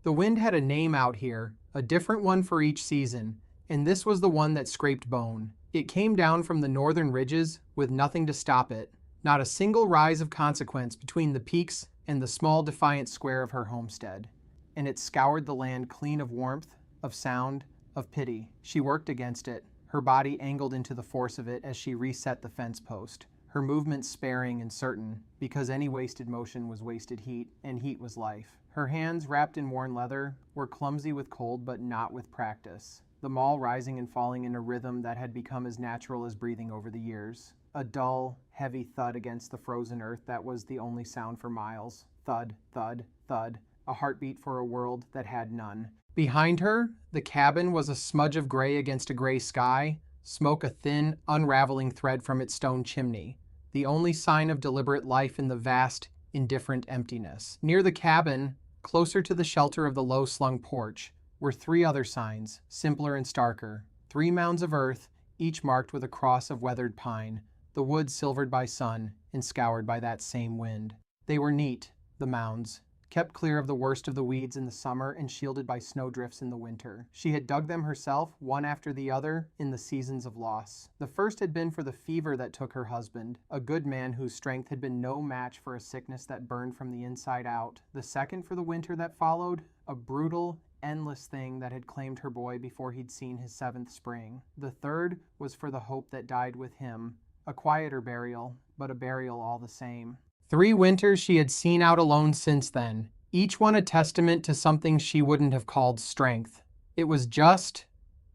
The wind had a name out here, a different one for each season, and this was the one that scraped bone. It came down from the northern ridges with nothing to stop it, not a single rise of consequence between the peaks and the small defiant square of her homestead. And it scoured the land clean of warmth, of sound, of pity. She worked against it, her body angled into the force of it as she reset the fence post, her movements sparing and certain, because any wasted motion was wasted heat, and heat was life. Her hands, wrapped in worn leather, were clumsy with cold but not with practice, the maul rising and falling in a rhythm that had become as natural as breathing over the years. A dull, heavy thud against the frozen earth that was the only sound for miles. Thud, thud, thud, a heartbeat for a world that had none. Behind her, the cabin was a smudge of gray against a gray sky, smoke a thin, unraveling thread from its stone chimney, the only sign of deliberate life in the vast, indifferent emptiness. Near the cabin, closer to the shelter of the low-slung porch, were three other signs, simpler and starker. 3 mounds of earth, each marked with a cross of weathered pine, the wood silvered by sun and scoured by that same wind. They were neat, the mounds, kept clear of the worst of the weeds in the summer and shielded by snowdrifts in the winter. She had dug them herself, one after the other, in the seasons of loss. The first had been for the fever that took her husband, a good man whose strength had been no match for a sickness that burned from the inside out. The second for the winter that followed, a brutal, endless thing that had claimed her boy before he'd seen his 7th spring. The third was for the hope that died with him, a quieter burial, but a burial all the same. 3 winters she had seen out alone since then, each one a testament to something she wouldn't have called strength. It was just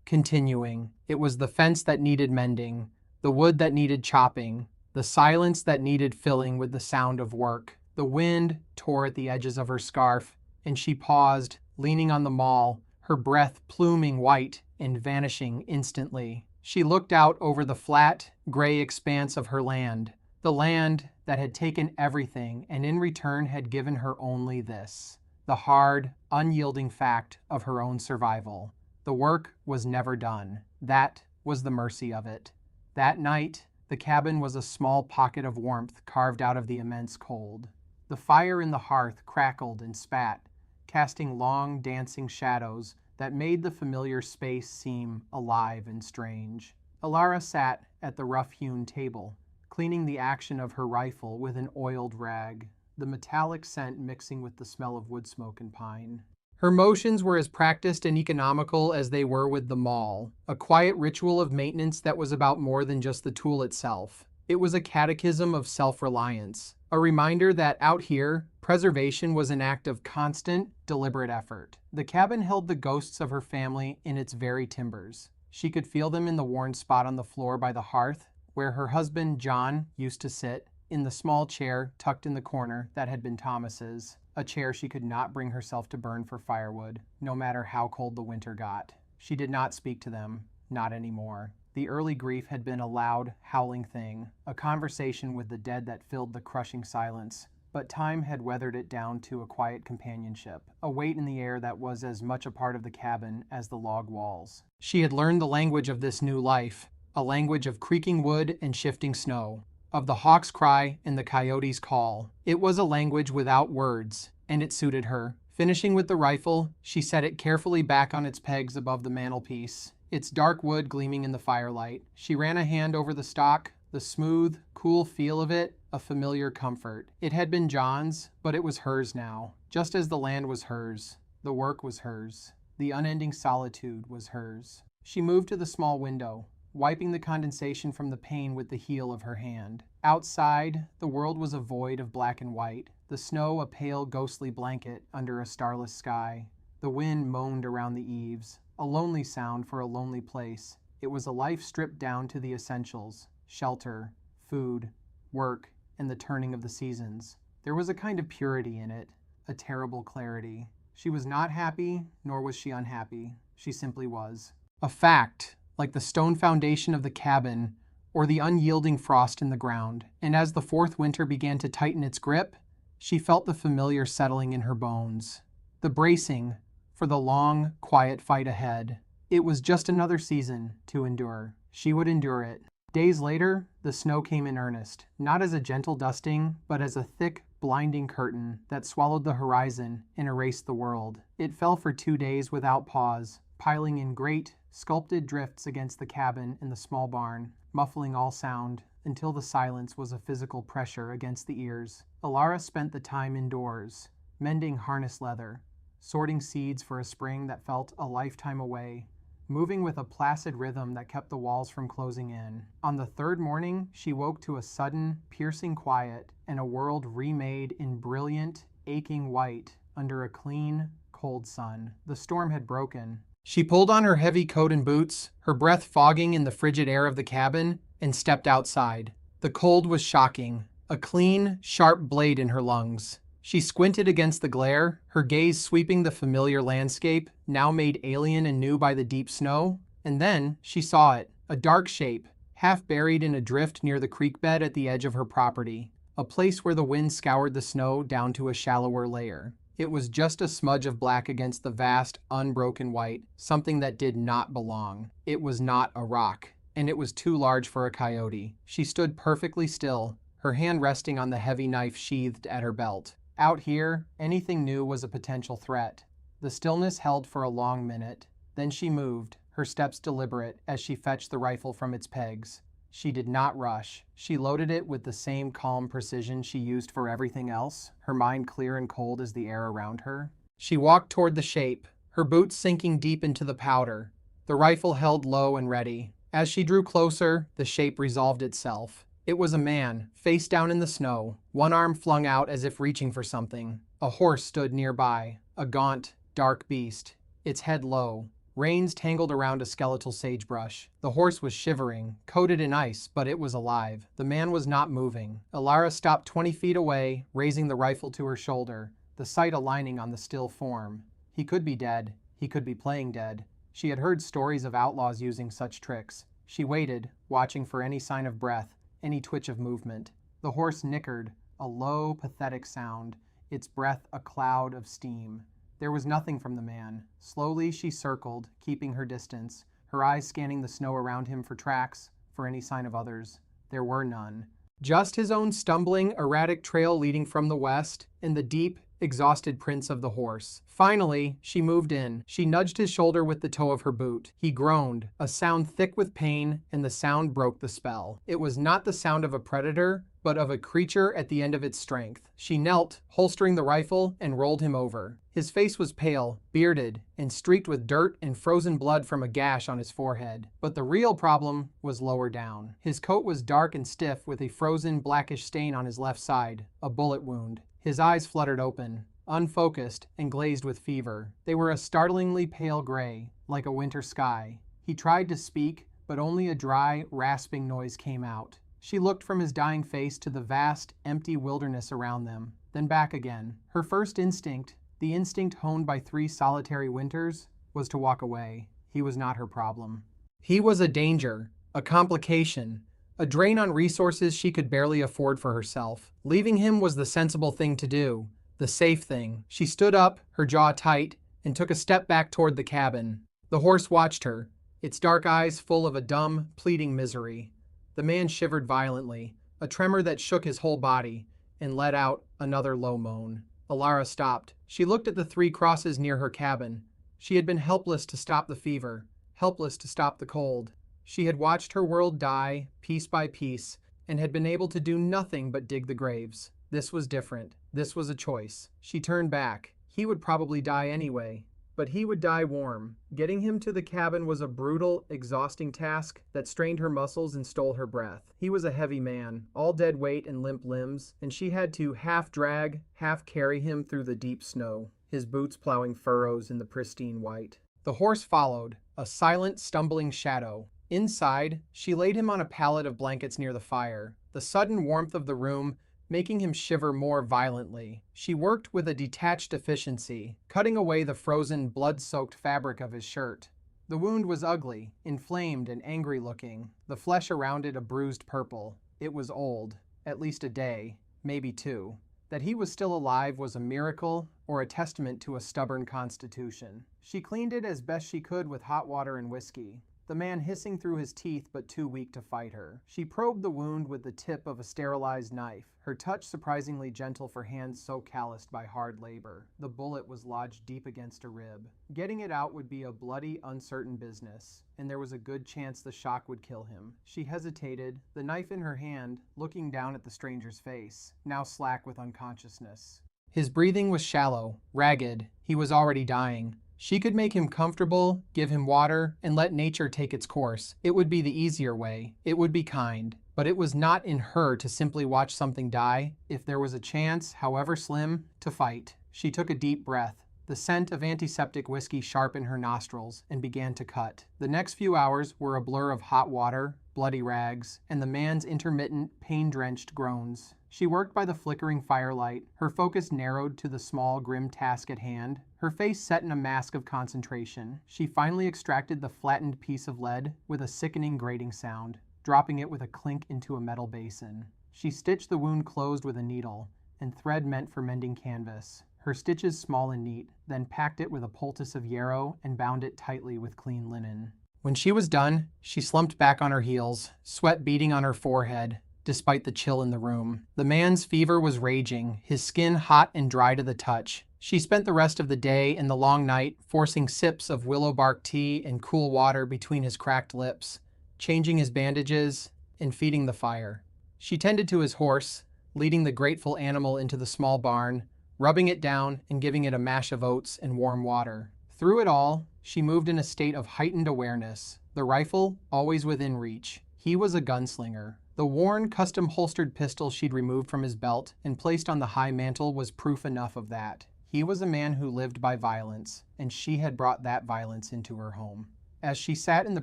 continuing. It was the fence that needed mending, the wood that needed chopping, the silence that needed filling with the sound of work. The wind tore at the edges of her scarf, and she paused, leaning on the maul, her breath pluming white and vanishing instantly. She looked out over the flat, gray expanse of her land, the land that had taken everything and in return had given her only this, the hard, unyielding fact of her own survival. The work was never done. That was the mercy of it. That night, the cabin was a small pocket of warmth carved out of the immense cold. The fire in the hearth crackled and spat, casting long, dancing shadows that made the familiar space seem alive and strange. Alara sat at the rough-hewn table, cleaning the action of her rifle with an oiled rag, the metallic scent mixing with the smell of wood smoke and pine. Her motions were as practiced and economical as they were with the maul, a quiet ritual of maintenance that was about more than just the tool itself. It was a catechism of self-reliance, a reminder that out here, preservation was an act of constant, deliberate effort. The cabin held the ghosts of her family in its very timbers. She could feel them in the worn spot on the floor by the hearth, where her husband, John, used to sit, in the small chair tucked in the corner that had been Thomas's, a chair she could not bring herself to burn for firewood, no matter how cold the winter got. She did not speak to them, not anymore. The early grief had been a loud, howling thing, a conversation with the dead that filled the crushing silence, but time had weathered it down to a quiet companionship, a weight in the air that was as much a part of the cabin as the log walls. She had learned the language of this new life, a language of creaking wood and shifting snow, of the hawk's cry and the coyote's call. It was a language without words, and it suited her. Finishing with the rifle, she set it carefully back on its pegs above the mantelpiece, its dark wood gleaming in the firelight. She ran a hand over the stock, the smooth, cool feel of it, a familiar comfort. It had been John's, but it was hers now, just as the land was hers. The work was hers. The unending solitude was hers. She moved to the small window, wiping the condensation from the pane with the heel of her hand. Outside, the world was a void of black and white, the snow a pale ghostly blanket under a starless sky. The wind moaned around the eaves, a lonely sound for a lonely place. It was a life stripped down to the essentials: shelter, food, work, and the turning of the seasons. There was a kind of purity in it, a terrible clarity. She was not happy, nor was she unhappy. She simply was. A fact, like the stone foundation of the cabin or the unyielding frost in the ground. And as the 4th winter began to tighten its grip, she felt the familiar settling in her bones, the bracing for the long, quiet fight ahead. It was just another season to endure. She would endure it. Days later, the snow came in earnest, not as a gentle dusting, but as a thick, blinding curtain that swallowed the horizon and erased the world. It fell for 2 days without pause, piling in great, sculpted drifts against the cabin and the small barn, muffling all sound until the silence was a physical pressure against the ears. Alara spent the time indoors, mending harness leather, sorting seeds for a spring that felt a lifetime away, moving with a placid rhythm that kept the walls from closing in. On the third morning, she woke to a sudden, piercing quiet and a world remade in brilliant, aching white under a clean, cold sun. The storm had broken. She pulled on her heavy coat and boots, her breath fogging in the frigid air of the cabin, and stepped outside. The cold was shocking, a clean, sharp blade in her lungs. She squinted against the glare, her gaze sweeping the familiar landscape, now made alien and new by the deep snow. And then she saw it, a dark shape, half buried in a drift near the creek bed at the edge of her property, a place where the wind scoured the snow down to a shallower layer. It was just a smudge of black against the vast, unbroken white, something that did not belong. It was not a rock, and it was too large for a coyote. She stood perfectly still, her hand resting on the heavy knife sheathed at her belt. Out here, anything new was a potential threat. The stillness held for a long minute. Then she moved, her steps deliberate as she fetched the rifle from its pegs. She did not rush. She loaded it with the same calm precision she used for everything else, her mind clear and cold as the air around her. She walked toward the shape, her boots sinking deep into the powder, the rifle held low and ready. As she drew closer, the shape resolved itself. It was a man, face down in the snow, one arm flung out as if reaching for something. A horse stood nearby, a gaunt, dark beast, its head low, reins tangled around a skeletal sagebrush. The horse was shivering, coated in ice, but it was alive. The man was not moving. Alara stopped 20 feet away, raising the rifle to her shoulder, the sight aligning on the still form. He could be dead. He could be playing dead. She had heard stories of outlaws using such tricks. She waited, watching for any sign of breath, any twitch of movement. The horse nickered, a low, pathetic sound, its breath a cloud of steam. There was nothing from the man. Slowly she circled, keeping her distance, her eyes scanning the snow around him for tracks, for any sign of others. There were none. Just his own stumbling, erratic trail leading from the west, and the deep, exhausted prints of the horse. Finally, she moved in. She nudged his shoulder with the toe of her boot. He groaned, a sound thick with pain, and the sound broke the spell. It was not the sound of a predator, but of a creature at the end of its strength. She knelt, holstering the rifle, and rolled him over. His face was pale, bearded, and streaked with dirt and frozen blood from a gash on his forehead. But the real problem was lower down. His coat was dark and stiff with a frozen, blackish stain on his left side, a bullet wound. His eyes fluttered open, unfocused and glazed with fever. They were a startlingly pale gray, like a winter sky. He tried to speak, but only a dry, rasping noise came out. She looked from his dying face to the vast, empty wilderness around them, then back again. Her first instinct, the instinct honed by 3 solitary winters, was to walk away. He was not her problem. He was a danger, a complication, a drain on resources she could barely afford for herself. Leaving him was the sensible thing to do, the safe thing. She stood up, her jaw tight, and took a step back toward the cabin. The horse watched her, its dark eyes full of a dumb, pleading misery. The man shivered violently, a tremor that shook his whole body, and let out another low moan. Alara stopped. She looked at the 3 crosses near her cabin. She had been helpless to stop the fever, helpless to stop the cold. She had watched her world die, piece by piece, and had been able to do nothing but dig the graves. This was different. This was a choice. She turned back. He would probably die anyway, but he would die warm. Getting him to the cabin was a brutal, exhausting task that strained her muscles and stole her breath. He was a heavy man, all dead weight and limp limbs, and she had to half drag, half carry him through the deep snow, his boots plowing furrows in the pristine white. The horse followed, a silent, stumbling shadow. Inside, she laid him on a pallet of blankets near the fire, the sudden warmth of the room making him shiver more violently. She worked with a detached efficiency, cutting away the frozen, blood-soaked fabric of his shirt. The wound was ugly, inflamed and angry-looking, the flesh around it a bruised purple. It was old, at least a day, maybe 2. That he was still alive was a miracle or a testament to a stubborn constitution. She cleaned it as best she could with hot water and whiskey. the man hissing through his teeth but too weak to fight her. She probed the wound with the tip of a sterilized knife, her touch surprisingly gentle for hands so calloused by hard labor. The bullet was lodged deep against a rib. Getting it out would be a bloody, uncertain business, and there was a good chance the shock would kill him. She hesitated, the knife in her hand, looking down at the stranger's face, now slack with unconsciousness. His breathing was shallow, ragged. He was already dying. She could make him comfortable, give him water, and let nature take its course. It would be the easier way. It would be kind. But it was not in her to simply watch something die. If there was a chance, however slim, to fight. She took a deep breath, the scent of antiseptic whiskey sharp in her nostrils, and began to cut. The next few hours were a blur of hot water, bloody rags, and the man's intermittent, pain-drenched groans. She worked by the flickering firelight, her focus narrowed to the small, grim task at hand, her face set in a mask of concentration. She finally extracted the flattened piece of lead with a sickening grating sound, dropping it with a clink into a metal basin. She stitched the wound closed with a needle, and thread meant for mending canvas. Her stitches small and neat, then packed it with a poultice of yarrow and bound it tightly with clean linen. When she was done, she slumped back on her heels, sweat beading on her forehead, despite the chill in the room. The man's fever was raging, his skin hot and dry to the touch. She spent the rest of the day and the long night forcing sips of willow bark tea and cool water between his cracked lips, changing his bandages, and feeding the fire. She tended to his horse, leading the grateful animal into the small barn, rubbing it down and giving it a mash of oats and warm water. Through it all, she moved in a state of heightened awareness, the rifle always within reach. He was a gunslinger. The worn, custom-holstered pistol she'd removed from his belt and placed on the high mantel was proof enough of that. He was a man who lived by violence, and she had brought that violence into her home. As she sat in the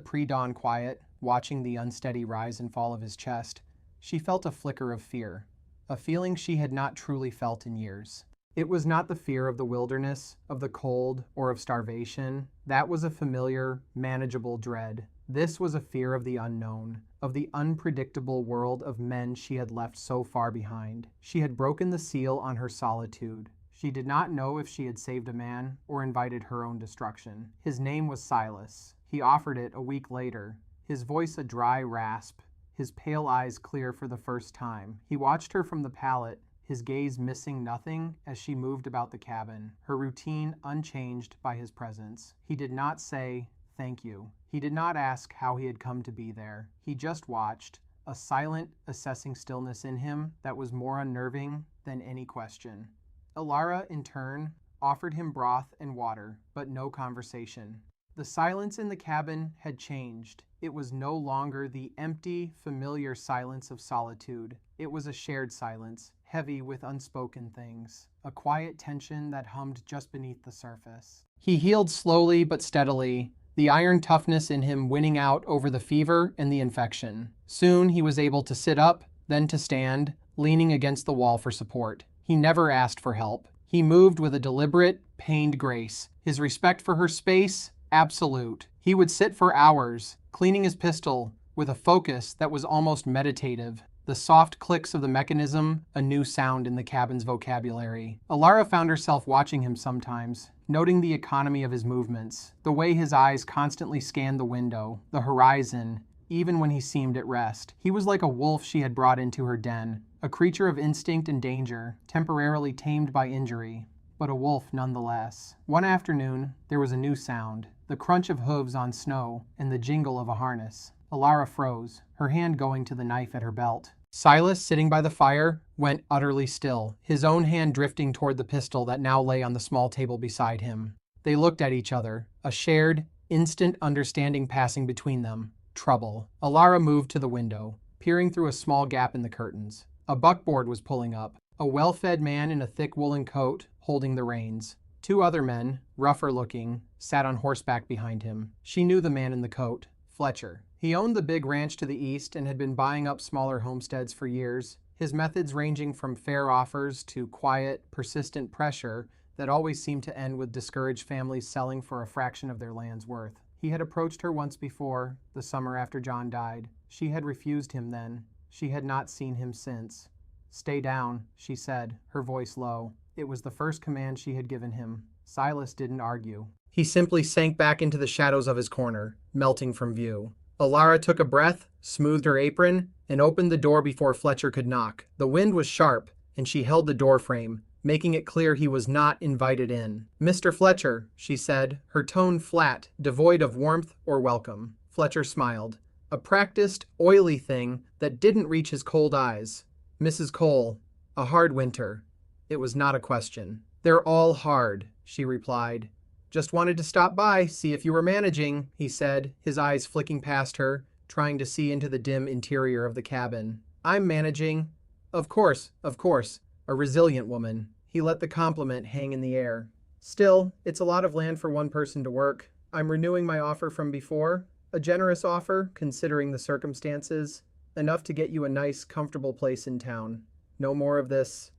pre-dawn quiet, watching the unsteady rise and fall of his chest, she felt a flicker of fear, a feeling she had not truly felt in years. It was not the fear of the wilderness, of the cold, or of starvation. That was a familiar, manageable dread. This was a fear of the unknown, of the unpredictable world of men she had left so far behind. She had broken the seal on her solitude. She did not know if she had saved a man or invited her own destruction. His name was Silas. He offered it a week later, his voice a dry rasp, his pale eyes clear for the first time. He watched her from the pallet, his gaze missing nothing as she moved about the cabin, her routine unchanged by his presence. He did not say, "Thank you." He did not ask how he had come to be there. He just watched, a silent, assessing stillness in him that was more unnerving than any question. Alara, in turn, offered him broth and water, but no conversation. The silence in the cabin had changed. It was no longer the empty, familiar silence of solitude. It was a shared silence, heavy with unspoken things, a quiet tension that hummed just beneath the surface. He healed slowly but steadily, the iron toughness in him winning out over the fever and the infection. Soon he was able to sit up, then to stand, leaning against the wall for support. He never asked for help. He moved with a deliberate, pained grace. His respect for her space, absolute. He would sit for hours, cleaning his pistol, with a focus that was almost meditative. The soft clicks of the mechanism, a new sound in the cabin's vocabulary. Alara found herself watching him sometimes, noting the economy of his movements, the way his eyes constantly scanned the window, the horizon, even when he seemed at rest. He was like a wolf she had brought into her den, a creature of instinct and danger, temporarily tamed by injury, but a wolf nonetheless. One afternoon, there was a new sound, the crunch of hooves on snow and the jingle of a harness. Alara froze, her hand going to the knife at her belt. Silas, sitting by the fire, went utterly still, his own hand drifting toward the pistol that now lay on the small table beside him. They looked at each other, a shared, instant understanding passing between them. Trouble. Alara moved to the window, peering through a small gap in the curtains. A buckboard was pulling up, a well-fed man in a thick woolen coat holding the reins. Two other men, rougher looking, sat on horseback behind him. She knew the man in the coat, Fletcher. He owned the big ranch to the east and had been buying up smaller homesteads for years, his methods ranging from fair offers to quiet, persistent pressure that always seemed to end with discouraged families selling for a fraction of their land's worth. He had approached her once before, the summer after John died. She had refused him then. She had not seen him since. "Stay down," she said, her voice low. It was the first command she had given him. Silas didn't argue. He simply sank back into the shadows of his corner, melting from view. Alara took a breath, smoothed her apron, and opened the door before Fletcher could knock. The wind was sharp, and she held the doorframe, making it clear he was not invited in. "Mr. Fletcher," she said, her tone flat, devoid of warmth or welcome. Fletcher smiled, a practiced, oily thing that didn't reach his cold eyes. "Mrs. Cole, a hard winter." It was not a question. "They're all hard," she replied. "Just wanted to stop by, see if you were managing," he said, his eyes flicking past her, trying to see into the dim interior of the cabin. "I'm managing." Of course, a resilient woman." He let the compliment hang in the air. "Still, it's a lot of land for one person to work. I'm renewing my offer from before. A generous offer, considering the circumstances. Enough to get you a nice, comfortable place in town. No more of this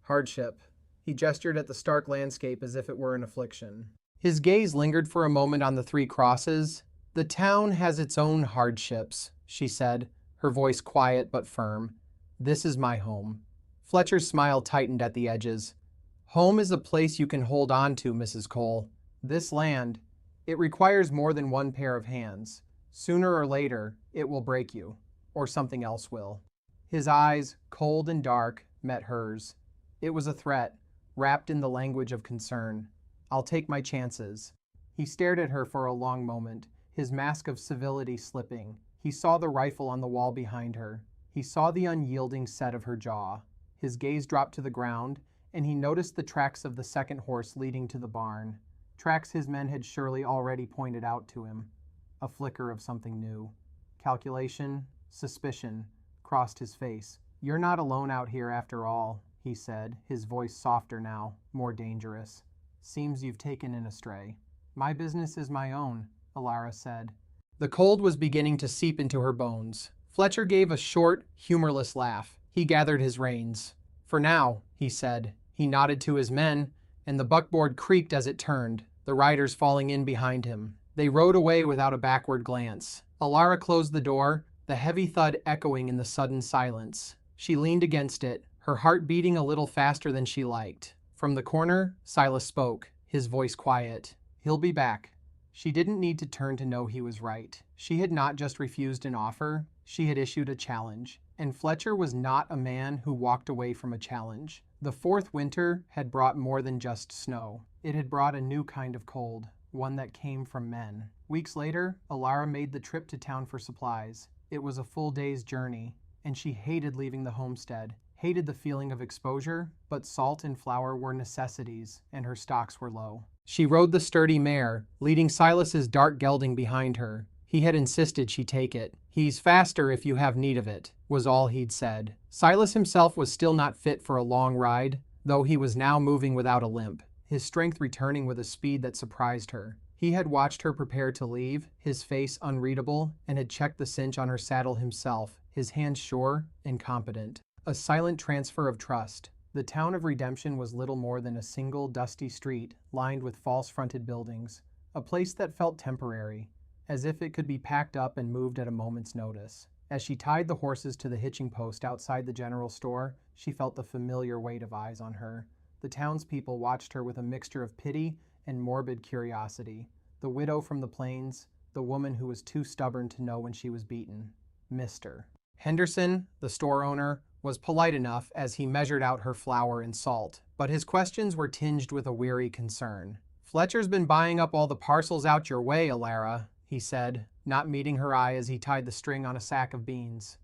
hardship." He gestured at the stark landscape as if it were an affliction. His gaze lingered for a moment on the three crosses. "The town has its own hardships," she said, her voice quiet but firm. "This is my home." Fletcher's smile tightened at the edges. "Home is a place you can hold on to, Mrs. Cole. This land, it requires more than one pair of hands. Sooner or later, it will break you, or something else will." His eyes, cold and dark, met hers. It was a threat, wrapped in the language of concern. "I'll take my chances." He stared at her for a long moment, his mask of civility slipping. He saw the rifle on the wall behind her. He saw the unyielding set of her jaw. His gaze dropped to the ground, and he noticed the tracks of the second horse leading to the barn. Tracks his men had surely already pointed out to him. A flicker of something new. Calculation, suspicion, crossed his face. "You're not alone out here after all," he said, his voice softer now, more dangerous. "Seems you've taken in a stray." "My business is my own," Alara said. The cold was beginning to seep into her bones. Fletcher gave a short, humorless laugh. He gathered his reins. "For now," he said. He nodded to his men, and the buckboard creaked as it turned, the riders falling in behind him. They rode away without a backward glance. Alara closed the door, the heavy thud echoing in the sudden silence. She leaned against it, her heart beating a little faster than she liked. From the corner, Silas spoke, his voice quiet. "He'll be back." She didn't need to turn to know he was right. She had not just refused an offer, she had issued a challenge. And Fletcher was not a man who walked away from a challenge. The fourth winter had brought more than just snow. It had brought a new kind of cold, one that came from men. Weeks later, Alara made the trip to town for supplies. It was a full day's journey, and she hated leaving the homestead, hated the feeling of exposure, but salt and flour were necessities, and her stocks were low. She rode the sturdy mare, leading Silas's dark gelding behind her. He had insisted she take it. "He's faster if you have need of it," was all he'd said. Silas himself was still not fit for a long ride, though he was now moving without a limp, his strength returning with a speed that surprised her. He had watched her prepare to leave, his face unreadable, and had checked the cinch on her saddle himself, his hands sure and competent. A silent transfer of trust. The town of Redemption was little more than a single dusty street lined with false-fronted buildings, a place that felt temporary, as if it could be packed up and moved at a moment's notice. As she tied the horses to the hitching post outside the general store, she felt the familiar weight of eyes on her. The townspeople watched her with a mixture of pity and morbid curiosity. The widow from the plains, the woman who was too stubborn to know when she was beaten. Mr. Henderson, the store owner, was polite enough as he measured out her flour and salt, but his questions were tinged with a weary concern. "Fletcher's been buying up all the parcels out your way, Alara," he said, not meeting her eye as he tied the string on a sack of beans.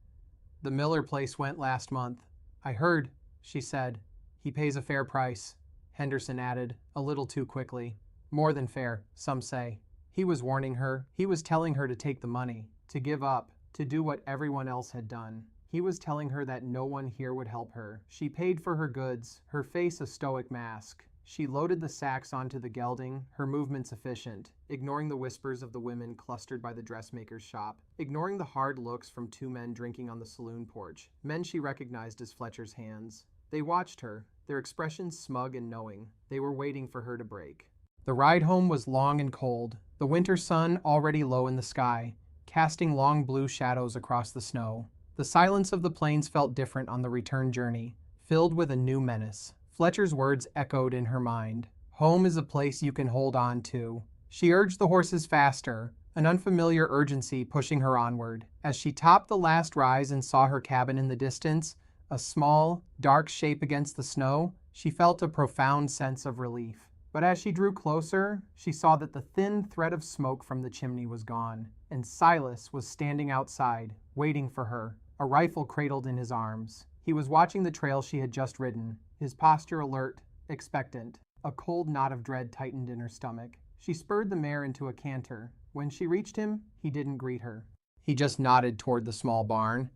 "The Miller place went last month." "I heard," she said. "He pays a fair price," Henderson added, a little too quickly. "More than fair, some say." He was warning her. He was telling her to take the money, to give up, to do what everyone else had done. He was telling her that no one here would help her. She paid for her goods, her face a stoic mask. She loaded the sacks onto the gelding, her movements efficient, ignoring the whispers of the women clustered by the dressmaker's shop, ignoring the hard looks from two men drinking on the saloon porch, men she recognized as Fletcher's hands. They watched her, their expressions smug and knowing. They were waiting for her to break. The ride home was long and cold, the winter sun already low in the sky, casting long blue shadows across the snow. The silence of the plains felt different on the return journey, filled with a new menace. Fletcher's words echoed in her mind. Home is a place you can hold on to. She urged the horses faster, an unfamiliar urgency pushing her onward. As she topped the last rise and saw her cabin in the distance, a small, dark shape against the snow, she felt a profound sense of relief. But as she drew closer, she saw that the thin thread of smoke from the chimney was gone, and Silas was standing outside, waiting for her, a rifle cradled in his arms. He was watching the trail she had just ridden, his posture alert, expectant. A cold knot of dread tightened in her stomach. She spurred the mare into a canter. When she reached him, he didn't greet her. He just nodded toward the small barn.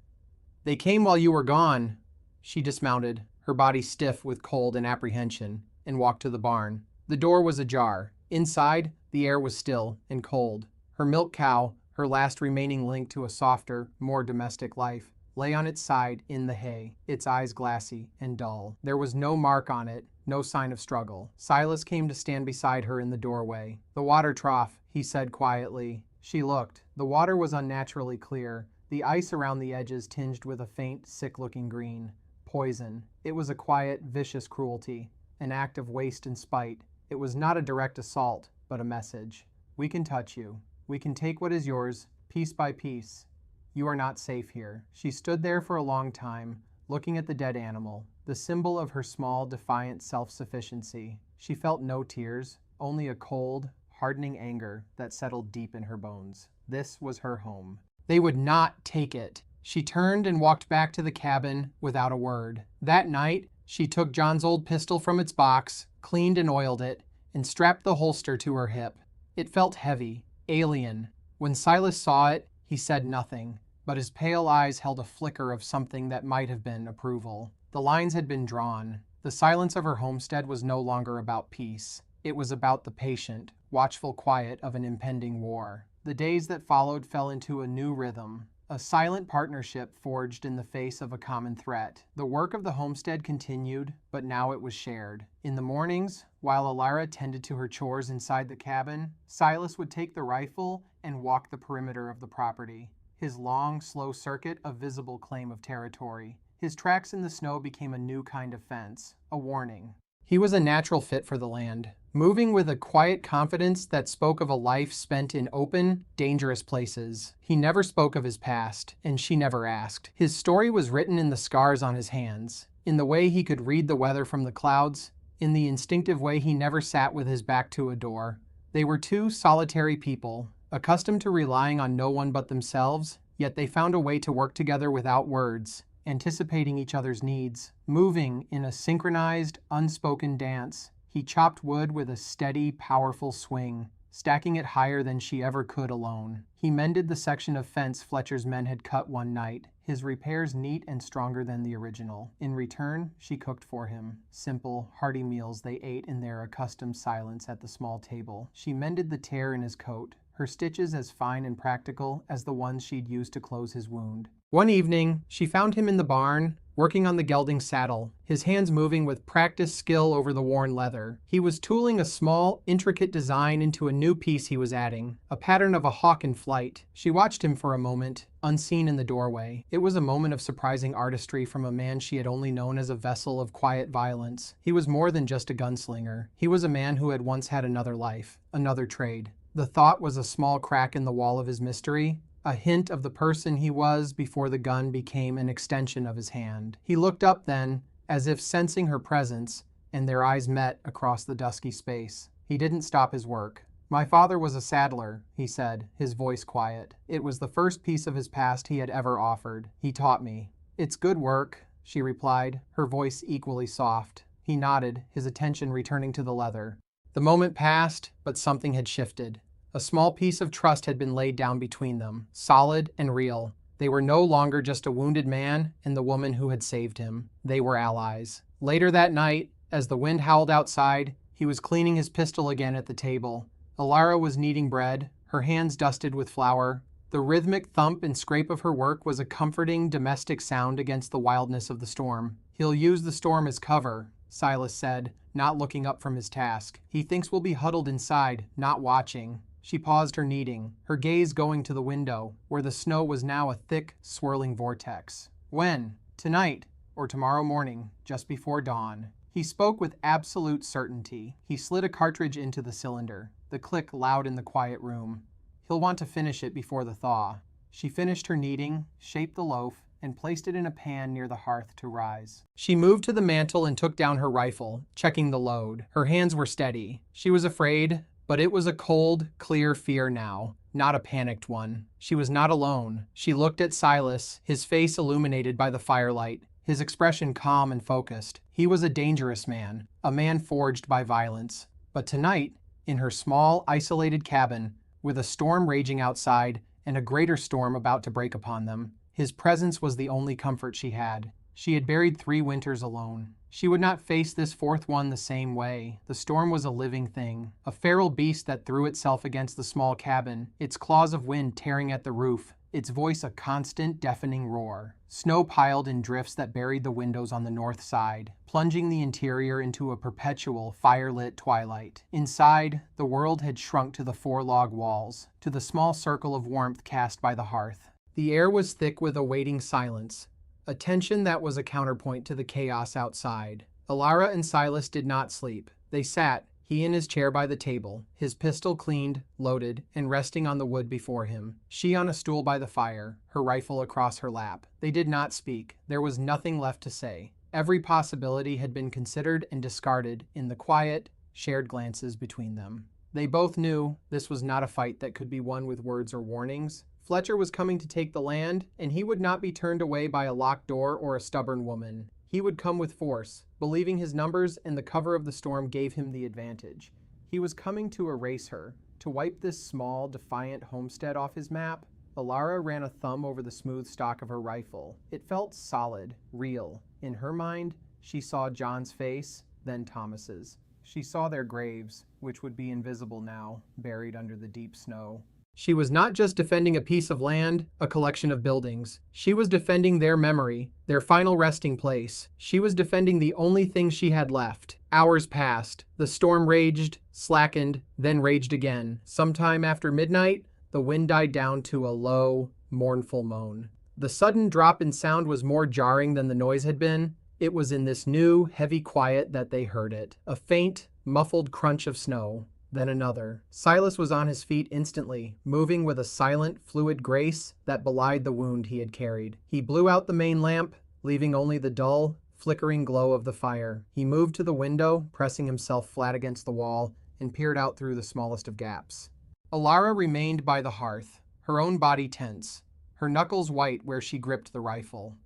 "They came while you were gone." She dismounted, her body stiff with cold and apprehension, and walked to the barn. The door was ajar. Inside, the air was still and cold. Her milk cow, her last remaining link to a softer, more domestic life, lay on its side in the hay, its eyes glassy and dull. There was no mark on it, no sign of struggle. Silas came to stand beside her in the doorway. "The water trough," he said quietly. She looked. The water was unnaturally clear, the ice around the edges tinged with a faint, sick-looking green. Poison. It was a quiet, vicious cruelty, an act of waste and spite. It was not a direct assault, but a message. "We can touch you. We can take what is yours, piece by piece. You are not safe here." She stood there for a long time, looking at the dead animal, the symbol of her small, defiant self-sufficiency. She felt no tears, only a cold, hardening anger that settled deep in her bones. This was her home. They would not take it. She turned and walked back to the cabin without a word. That night, she took John's old pistol from its box, cleaned and oiled it, and strapped the holster to her hip. It felt heavy, alien. When Silas saw it, he said nothing, but his pale eyes held a flicker of something that might have been approval. The lines had been drawn. The silence of her homestead was no longer about peace. It was about the patient, watchful quiet of an impending war. The days that followed fell into a new rhythm, a silent partnership forged in the face of a common threat. The work of the homestead continued, but now it was shared. In the mornings, while Alara tended to her chores inside the cabin, Silas would take the rifle and walk the perimeter of the property. His long, slow circuit a visible claim of territory. His tracks in the snow became a new kind of fence, a warning. He was a natural fit for the land, moving with a quiet confidence that spoke of a life spent in open, dangerous places. He never spoke of his past, and she never asked. His story was written in the scars on his hands, in the way he could read the weather from the clouds, in the instinctive way he never sat with his back to a door. They were two solitary people, accustomed to relying on no one but themselves, yet they found a way to work together without words, anticipating each other's needs. Moving in a synchronized, unspoken dance, he chopped wood with a steady, powerful swing, stacking it higher than she ever could alone. He mended the section of fence Fletcher's men had cut one night, his repairs neat and stronger than the original. In return, she cooked for him. Simple, hearty meals they ate in their accustomed silence at the small table. She mended the tear in his coat, her stitches as fine and practical as the ones she'd used to close his wound. One evening, she found him in the barn, working on the gelding saddle, his hands moving with practiced skill over the worn leather. He was tooling a small, intricate design into a new piece he was adding, a pattern of a hawk in flight. She watched him for a moment, unseen in the doorway. It was a moment of surprising artistry from a man she had only known as a vessel of quiet violence. He was more than just a gunslinger. He was a man who had once had another life, another trade. The thought was a small crack in the wall of his mystery, a hint of the person he was before the gun became an extension of his hand. He looked up then, as if sensing her presence, and their eyes met across the dusky space. He didn't stop his work. "My father was a saddler," he said, his voice quiet. It was the first piece of his past he had ever offered. "He taught me." "It's good work," she replied, her voice equally soft. He nodded, his attention returning to the leather. The moment passed, but something had shifted. A small piece of trust had been laid down between them, solid and real. They were no longer just a wounded man and the woman who had saved him. They were allies. Later that night, as the wind howled outside, he was cleaning his pistol again at the table. Alara was kneading bread, her hands dusted with flour. The rhythmic thump and scrape of her work was a comforting, domestic sound against the wildness of the storm. "He'll use the storm as cover," Silas said, not looking up from his task. "He thinks we'll be huddled inside, not watching." She paused her kneading, her gaze going to the window, where the snow was now a thick, swirling vortex. "When? Tonight, or tomorrow morning, just before dawn?" He spoke with absolute certainty. He slid a cartridge into the cylinder, the click loud in the quiet room. He'll want to finish it before the thaw. She finished her kneading, shaped the loaf, and placed it in a pan near the hearth to rise. She moved to the mantel and took down her rifle, checking the load. Her hands were steady. She was afraid, but it was a cold, clear fear now, not a panicked one. She was not alone. She looked at Silas, his face illuminated by the firelight, his expression calm and focused. He was a dangerous man, a man forged by violence. But tonight, in her small, isolated cabin, with a storm raging outside and a greater storm about to break upon them, his presence was the only comfort she had. She had buried 3 winters alone. She would not face this 4th one the same way. The storm was a living thing, a feral beast that threw itself against the small cabin, its claws of wind tearing at the roof, its voice a constant, deafening roar. Snow piled in drifts that buried the windows on the north side, plunging the interior into a perpetual, fire-lit twilight. Inside, the world had shrunk to the 4 log walls, to the small circle of warmth cast by the hearth. The air was thick with a waiting silence, a tension that was a counterpoint to the chaos outside. Alara and Silas did not sleep. They sat, he in his chair by the table, his pistol cleaned, loaded, and resting on the wood before him. She on a stool by the fire, her rifle across her lap. They did not speak. There was nothing left to say. Every possibility had been considered and discarded in the quiet, shared glances between them. They both knew this was not a fight that could be won with words or warnings. Fletcher was coming to take the land, and he would not be turned away by a locked door or a stubborn woman. He would come with force, believing his numbers and the cover of the storm gave him the advantage. He was coming to erase her, to wipe this small, defiant homestead off his map. Alara ran a thumb over the smooth stock of her rifle. It felt solid, real. In her mind, she saw John's face, then Thomas's. She saw their graves, which would be invisible now, buried under the deep snow. She was not just defending a piece of land, a collection of buildings. She was defending their memory, their final resting place. She was defending the only thing she had left. Hours passed. The storm raged, slackened, then raged again. Sometime after midnight, the wind died down to a low, mournful moan. The sudden drop in sound was more jarring than the noise had been. It was in this new, heavy quiet that they heard it. A faint, muffled crunch of snow. Then another. Silas was on his feet instantly, moving with a silent, fluid grace that belied the wound he had carried. He blew out the main lamp, leaving only the dull, flickering glow of the fire. He moved to the window, pressing himself flat against the wall, and peered out through the smallest of gaps. Alara remained by the hearth, her own body tense, her knuckles white where she gripped the rifle.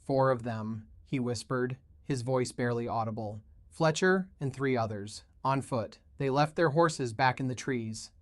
4 of them, he whispered, his voice barely audible. Fletcher and 3 others, on foot. They left their horses back in the trees.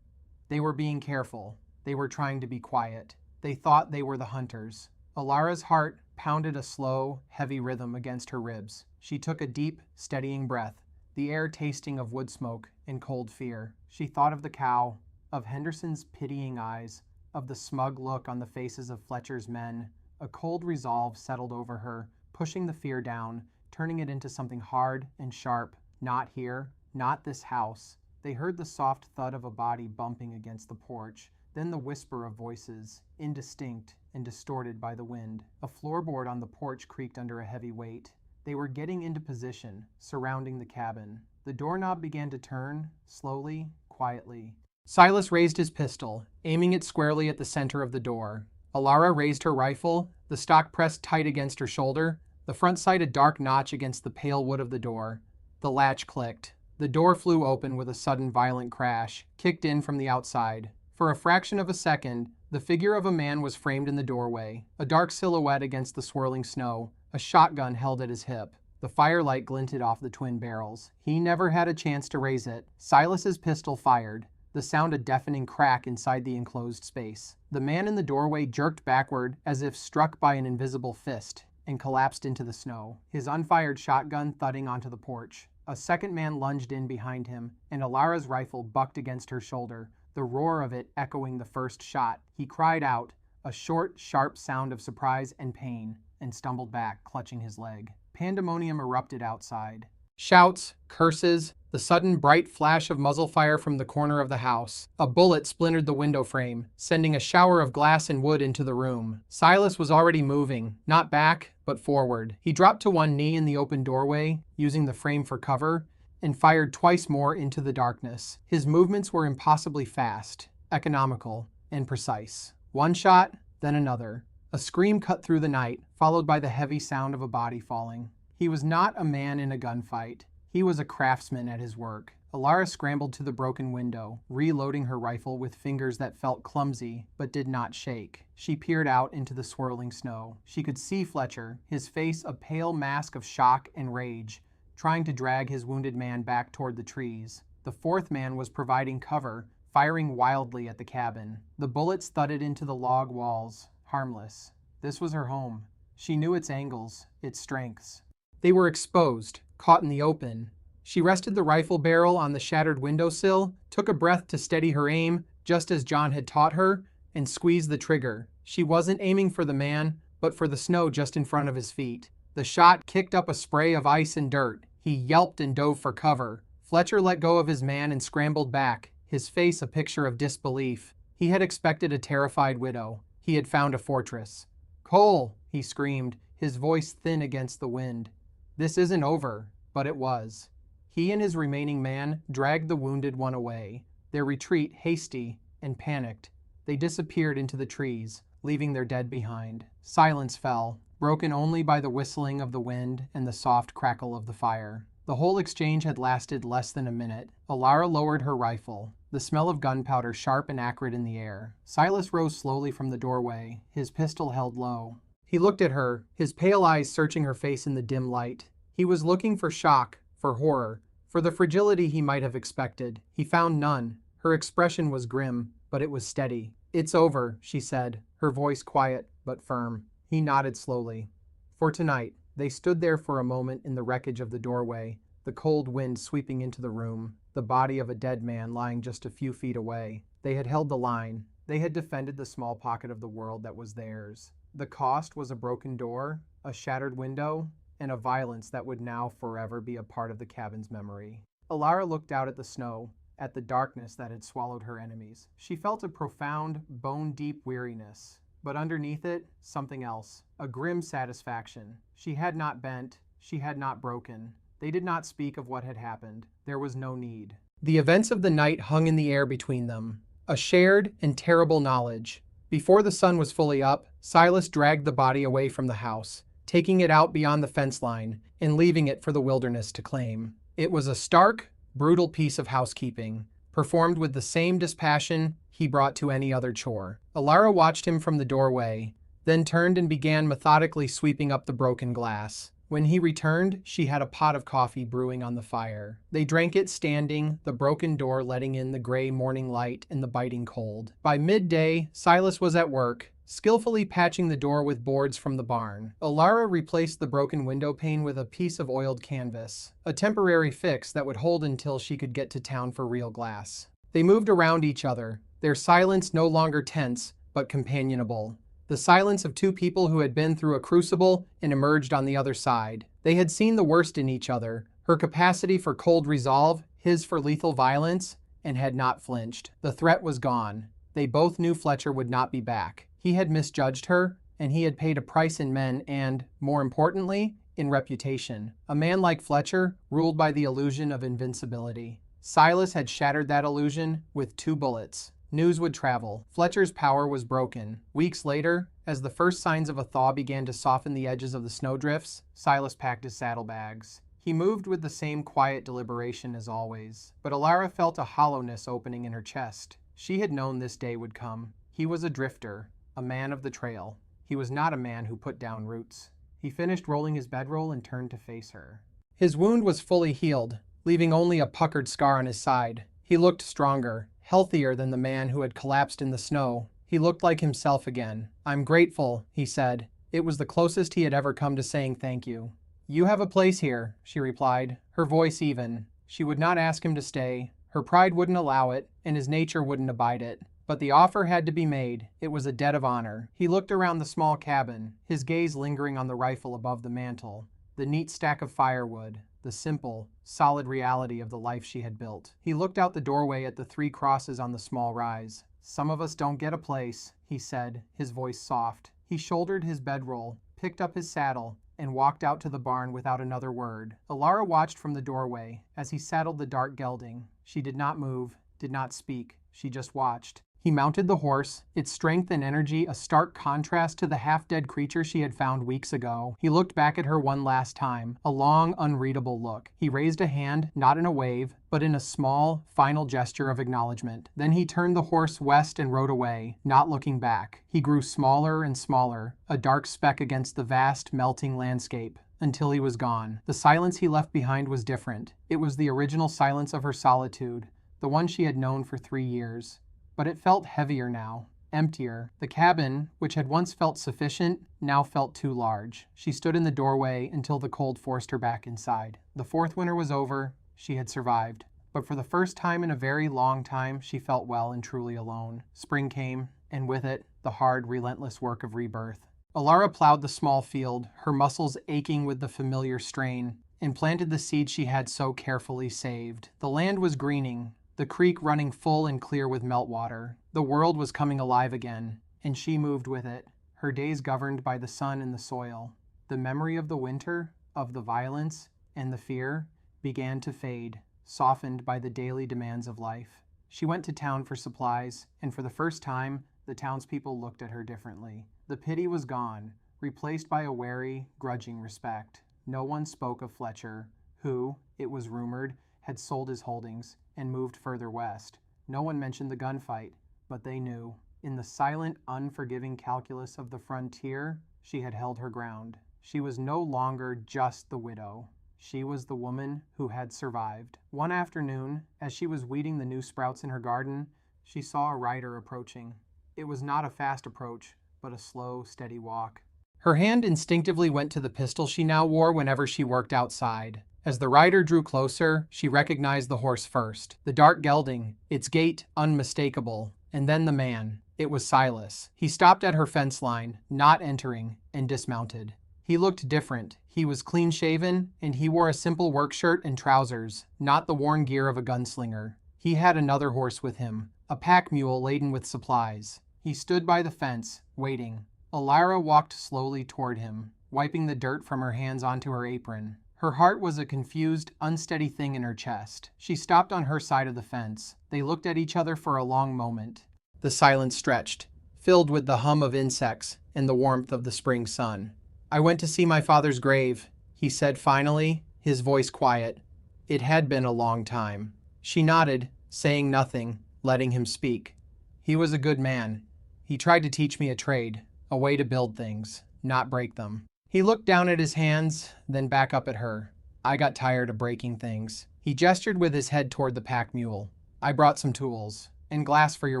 They were being careful. They were trying to be quiet. They thought they were the hunters. Alara's heart pounded a slow, heavy rhythm against her ribs. She took a deep, steadying breath, the air tasting of wood smoke and cold fear. She thought of the cow, of Henderson's pitying eyes, of the smug look on the faces of Fletcher's men. A cold resolve settled over her, pushing the fear down, turning it into something hard and sharp. Not here. Not this house. They heard the soft thud of a body bumping against the porch, then the whisper of voices, indistinct and distorted by the wind. A floorboard on the porch creaked under a heavy weight. They were getting into position, surrounding the cabin. The doorknob began to turn, slowly, quietly. Silas raised his pistol, aiming it squarely at the center of the door. Alara raised her rifle, the stock pressed tight against her shoulder, the front sight a dark notch against the pale wood of the door. The latch clicked. The door flew open with a sudden violent crash, kicked in from the outside. For a fraction of a second, the figure of a man was framed in the doorway, a dark silhouette against the swirling snow, a shotgun held at his hip. The firelight glinted off the twin barrels. He never had a chance to raise it. Silas's pistol fired, the sound a deafening crack inside the enclosed space. The man in the doorway jerked backward as if struck by an invisible fist and collapsed into the snow, his unfired shotgun thudding onto the porch. A second man lunged in behind him, and Alara's rifle bucked against her shoulder, the roar of it echoing the first shot. He cried out, a short, sharp sound of surprise and pain, and stumbled back, clutching his leg. Pandemonium erupted outside. Shouts, curses, The sudden bright flash of muzzle fire from the corner of the house. A bullet splintered the window frame, sending a shower of glass and wood into the room. Silas was already moving, not back, but forward. He dropped to one knee in the open doorway, using the frame for cover, and fired twice more into the darkness. His movements were impossibly fast, economical, and precise. One shot, then another. A scream cut through the night, followed by the heavy sound of a body falling. He was not a man in a gunfight. He was a craftsman at his work. Alara scrambled to the broken window, reloading her rifle with fingers that felt clumsy but did not shake. She peered out into the swirling snow. She could see Fletcher, his face a pale mask of shock and rage, trying to drag his wounded man back toward the trees. The fourth man was providing cover, firing wildly at the cabin. The bullets thudded into the log walls, harmless. This was her home. She knew its angles, its strengths. They were exposed, caught in the open. She rested the rifle barrel on the shattered windowsill, took a breath to steady her aim, just as John had taught her, and squeezed the trigger. She wasn't aiming for the man, but for the snow just in front of his feet. The shot kicked up a spray of ice and dirt. He yelped and dove for cover. Fletcher let go of his man and scrambled back, his face a picture of disbelief. He had expected a terrified widow. He had found a fortress. "Cole!" he screamed, his voice thin against the wind. This isn't over, but it was. He and his remaining man dragged the wounded one away, their retreat hasty and panicked. They disappeared into the trees, leaving their dead behind. Silence fell, broken only by the whistling of the wind and the soft crackle of the fire. The whole exchange had lasted less than a minute. Alara lowered her rifle, the smell of gunpowder sharp and acrid in the air. Silas rose slowly from the doorway, his pistol held low. He looked at her, his pale eyes searching her face in the dim light. He was looking for shock, for horror, for the fragility he might have expected. He found none. Her expression was grim, but it was steady. "It's over," she said, her voice quiet but firm. He nodded slowly. For tonight. They stood there for a moment in the wreckage of the doorway, the cold wind sweeping into the room, the body of a dead man lying just a few feet away. They had held the line. They had defended the small pocket of the world that was theirs. The cost was a broken door, a shattered window, and a violence that would now forever be a part of the cabin's memory. Alara looked out at the snow, at the darkness that had swallowed her enemies. She felt a profound, bone-deep weariness, but underneath it, something else, a grim satisfaction. She had not bent, she had not broken. They did not speak of what had happened. There was no need. The events of the night hung in the air between them, a shared and terrible knowledge. Before the sun was fully up, Silas dragged the body away from the house, taking it out beyond the fence line and leaving it for the wilderness to claim. It was a stark, brutal piece of housekeeping, performed with the same dispassion he brought to any other chore. Alara watched him from the doorway, then turned and began methodically sweeping up the broken glass. When he returned, she had a pot of coffee brewing on the fire. They drank it standing, the broken door letting in the gray morning light and the biting cold. By midday, Silas was at work, skillfully patching the door with boards from the barn. Alara replaced the broken window pane with a piece of oiled canvas, a temporary fix that would hold until she could get to town for real glass. They moved around each other, their silence no longer tense, but companionable. The silence of two people who had been through a crucible and emerged on the other side. They had seen the worst in each other, her capacity for cold resolve, his for lethal violence, and had not flinched. The threat was gone. They both knew Fletcher would not be back. He had misjudged her, and he had paid a price in men and, more importantly, in reputation. A man like Fletcher, ruled by the illusion of invincibility. Silas had shattered that illusion with 2 bullets. News would travel. Fletcher's power was broken. Weeks later, as the first signs of a thaw began to soften the edges of the snowdrifts, Silas packed his saddlebags. He moved with the same quiet deliberation as always, but Alara felt a hollowness opening in her chest. She had known this day would come. He was a drifter, a man of the trail. He was not a man who put down roots. He finished rolling his bedroll and turned to face her. His wound was fully healed, leaving only a puckered scar on his side. He looked stronger, healthier than the man who had collapsed in the snow. He looked like himself again. "I'm grateful," he said. It was the closest he had ever come to saying thank you. "You have a place here," she replied, her voice even. She would not ask him to stay. Her pride wouldn't allow it, and his nature wouldn't abide it. But the offer had to be made. It was a debt of honor. He looked around the small cabin, his gaze lingering on the rifle above the mantel, the neat stack of firewood, the the simple, solid reality of the life she had built. He looked out the doorway at the 3 crosses on the small rise. "Some of us don't get a place," he said, his voice soft. He shouldered his bedroll, picked up his saddle, and walked out to the barn without another word. Alara watched from the doorway as he saddled the dark gelding. She did not move, did not speak. She just watched. He mounted the horse, its strength and energy a stark contrast to the half-dead creature she had found weeks ago. He looked back at her one last time, a long, unreadable look. He raised a hand, not in a wave, but in a small, final gesture of acknowledgement. Then he turned the horse west and rode away, not looking back. He grew smaller and smaller, a dark speck against the vast, melting landscape, until he was gone. The silence he left behind was different. It was the original silence of her solitude, the one she had known for 3 years. But it felt heavier now, emptier. The cabin, which had once felt sufficient, now felt too large. She stood in the doorway until the cold forced her back inside. The 4th winter was over. She had survived. But for the first time in a very long time, she felt well and truly alone. Spring came, and with it, the hard, relentless work of rebirth. Alara plowed the small field, her muscles aching with the familiar strain, and planted the seed she had so carefully saved. The land was greening, the creek running full and clear with meltwater. The world was coming alive again, and she moved with it, her days governed by the sun and the soil. The memory of the winter, of the violence and the fear, began to fade, softened by the daily demands of life. She went to town for supplies, and for the first time, the townspeople looked at her differently. The pity was gone, replaced by a wary, grudging respect. No one spoke of Fletcher, who, it was rumored, had sold his holdings and moved further west. No one mentioned the gunfight, but they knew. In the silent, unforgiving calculus of the frontier, she had held her ground. She was no longer just the widow. She was the woman who had survived. One afternoon, as she was weeding the new sprouts in her garden, she saw a rider approaching. It was not a fast approach, but a slow, steady walk. Her hand instinctively went to the pistol she now wore whenever she worked outside. As the rider drew closer, she recognized the horse first. The dark gelding, its gait unmistakable, and then the man. It was Silas. He stopped at her fence line, not entering, and dismounted. He looked different. He was clean-shaven, and he wore a simple work shirt and trousers, not the worn gear of a gunslinger. He had another horse with him, a pack mule laden with supplies. He stood by the fence, waiting. Alara walked slowly toward him, wiping the dirt from her hands onto her apron. Her heart was a confused, unsteady thing in her chest. She stopped on her side of the fence. They looked at each other for a long moment. The silence stretched, filled with the hum of insects and the warmth of the spring sun. "I went to see my father's grave," he said finally, his voice quiet. It had been a long time. She nodded, saying nothing, letting him speak. "He was a good man. He tried to teach me a trade, a way to build things, not break them." He looked down at his hands, then back up at her. "I got tired of breaking things." He gestured with his head toward the pack mule. "I brought some tools, and glass for your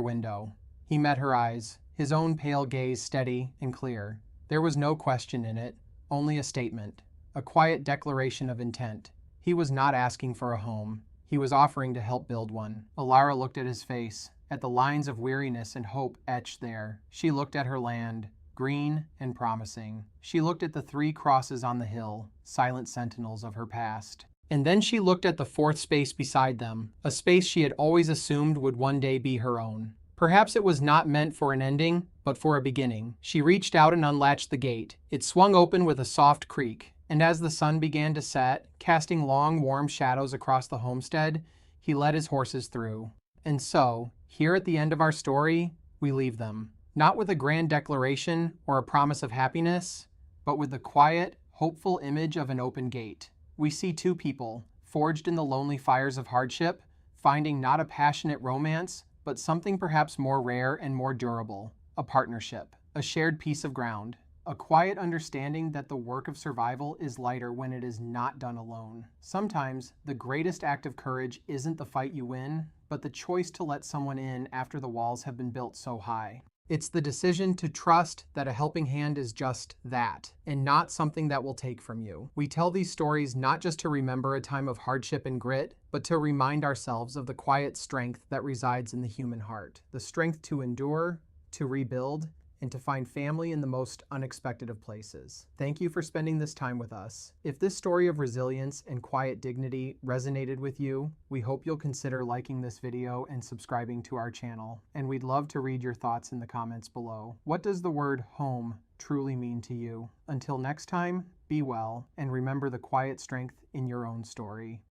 window." He met her eyes, his own pale gaze steady and clear. There was no question in it, only a statement, a quiet declaration of intent. He was not asking for a home. He was offering to help build one. Alara looked at his face, at the lines of weariness and hope etched there. She looked at her land, green and promising. She looked at the 3 crosses on the hill, silent sentinels of her past. And then she looked at the 4th space beside them, a space she had always assumed would one day be her own. Perhaps it was not meant for an ending, but for a beginning. She reached out and unlatched the gate. It swung open with a soft creak, and as the sun began to set, casting long, warm shadows across the homestead, he led his horses through. And so, here at the end of our story, we leave them. Not with a grand declaration or a promise of happiness, but with the quiet, hopeful image of an open gate. We see 2 people, forged in the lonely fires of hardship, finding not a passionate romance, but something perhaps more rare and more durable, a partnership, a shared piece of ground, a quiet understanding that the work of survival is lighter when it is not done alone. Sometimes, the greatest act of courage isn't the fight you win, but the choice to let someone in after the walls have been built so high. It's the decision to trust that a helping hand is just that, and not something that will take from you. We tell these stories not just to remember a time of hardship and grit, but to remind ourselves of the quiet strength that resides in the human heart. The strength to endure, to rebuild, and to find family in the most unexpected of places. Thank you for spending this time with us. If this story of resilience and quiet dignity resonated with you, we hope you'll consider liking this video and subscribing to our channel. And we'd love to read your thoughts in the comments below. What does the word home truly mean to you? Until next time, be well, and remember the quiet strength in your own story.